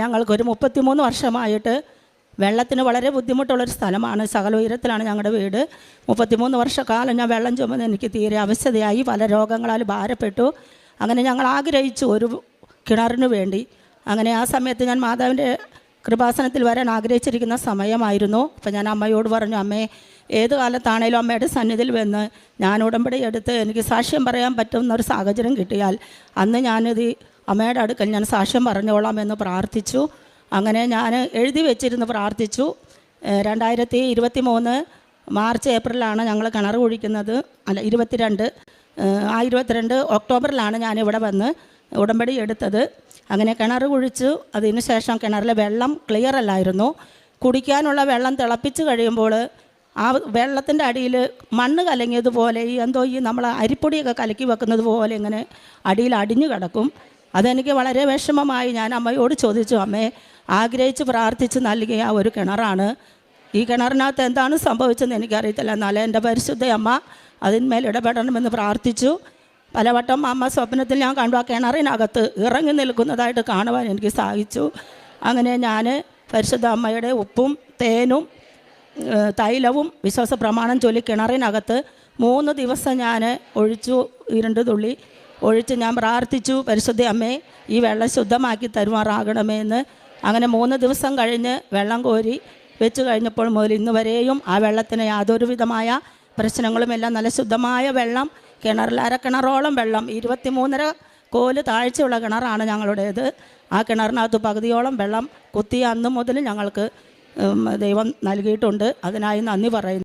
ഞങ്ങൾക്കൊരു 33 വർഷമായിട്ട് വെള്ളത്തിന് വളരെ ബുദ്ധിമുട്ടുള്ളൊരു സ്ഥലമാണ്. സകല ഉയരത്തിലാണ് ഞങ്ങളുടെ വീട്. 33 വർഷക്കാലം ഞാൻ വെള്ളം ചുമന്ന് എനിക്ക് തീരെ അവശതയായി, പല രോഗങ്ങളാൽ ഭാരപ്പെട്ടു. അങ്ങനെ ഞങ്ങൾ ആഗ്രഹിച്ചു ഒരു കിണറിന് വേണ്ടി. അങ്ങനെ ആ സമയത്ത് ഞാൻ മാതാവിൻ്റെ കൃപാസനത്തിൽ വരാൻ ആഗ്രഹിച്ചിരിക്കുന്ന സമയമായിരുന്നു. അപ്പോൾ ഞാൻ അമ്മയോട് പറഞ്ഞു, അമ്മേ, ഏത് കാലത്താണേലും അമ്മയുടെ സന്നിധിയിൽ വന്ന് ഞാൻ ഉടമ്പടി എടുത്ത് എനിക്ക് സാക്ഷ്യം പറയാൻ പറ്റുന്ന ഒരു സാഹചര്യം കിട്ടിയാൽ അന്ന് ഞാനിത് അമ്മയുടെ അടുക്കൽ ഞാൻ സാക്ഷ്യം പറഞ്ഞോളാം എന്ന് പ്രാർത്ഥിച്ചു. അങ്ങനെ ഞാൻ എഴുതി വെച്ചിരുന്ന് പ്രാർത്ഥിച്ചു. 2023 മാർച്ച് ഏപ്രിലാണ് ഞങ്ങൾ കിണർ കുഴിക്കുന്നത്. അല്ല, 22 ഒക്ടോബറിലാണ് ഞാനിവിടെ വന്ന് ഉടമ്പടി എടുത്തത്. അങ്ങനെ കിണർ കുഴിച്ചു. അതിന് ശേഷം കിണറിലെ വെള്ളം ക്ലിയർ അല്ലായിരുന്നു. കുടിക്കാനുള്ള വെള്ളം തിളപ്പിച്ച് കഴിയുമ്പോൾ ആ വെള്ളത്തിൻ്റെ അടിയിൽ മണ്ണ് കലങ്ങിയതുപോലെ ഈ നമ്മൾ അരിപ്പൊടിയൊക്കെ കലക്കി വെക്കുന്നത് പോലെ ഇങ്ങനെ അടിയിൽ അടിഞ്ഞു കിടക്കും. അതെനിക്ക് വളരെ വിഷമമായി. ഞാൻ അമ്മയോട് ചോദിച്ചു, അമ്മേ, ആഗ്രഹിച്ച് പ്രാർത്ഥിച്ച് നൽകിയ ഒരു കിണറാണ്. ഈ കിണറിനകത്ത് എന്താണ് സംഭവിച്ചതെന്ന് എനിക്കറിയത്തില്ല. എന്നാലും എൻ്റെ പരിശുദ്ധ അമ്മ അതിന്മേൽ ഇടപെടണമെന്ന് പ്രാർത്ഥിച്ചു. പലവട്ടം അമ്മ സ്വപ്നത്തിൽ ഞാൻ കണ്ടു ആ കിണറിനകത്ത് ഇറങ്ങി നിൽക്കുന്നതായിട്ട് കാണുവാൻ എനിക്ക് സാധിച്ചു. അങ്ങനെ ഞാൻ പരിശുദ്ധ അമ്മയുടെ ഉപ്പും തേനും തൈലവും വിശ്വാസ പ്രമാണം ചൊല്ലി കിണറിനകത്ത് 3 ദിവസം ഞാൻ ഒഴിച്ചു. 2 തുള്ളി ഒഴിച്ച് ഞാൻ പ്രാർത്ഥിച്ചു, പരിശുദ്ധ അമ്മേ, ഈ വെള്ളം ശുദ്ധമാക്കി തരുമാറാകണമേ എന്ന്. അങ്ങനെ 3 ദിവസം കഴിഞ്ഞ് വെള്ളം കോരി വെച്ച് കഴിഞ്ഞപ്പോൾ മുതൽ ഇന്ന് വരെയും ആ വെള്ളത്തിന് യാതൊരു വിധമായ പ്രശ്നങ്ങളുമെല്ലാം നല്ല ശുദ്ധമായ വെള്ളം. കിണറിൽ അരക്കിണറോളം വെള്ളം, 23.5 കോല് താഴ്ചയുള്ള കിണറാണ് ഞങ്ങളുടേത്. ആ കിണറിനകത്ത് പകുതിയോളം വെള്ളം കുത്തിയ അന്ന് മുതൽ ഞങ്ങൾക്ക് ദൈവം നൽകിയിട്ടുണ്ട്. അതിനായി നന്ദി പറയുന്നു.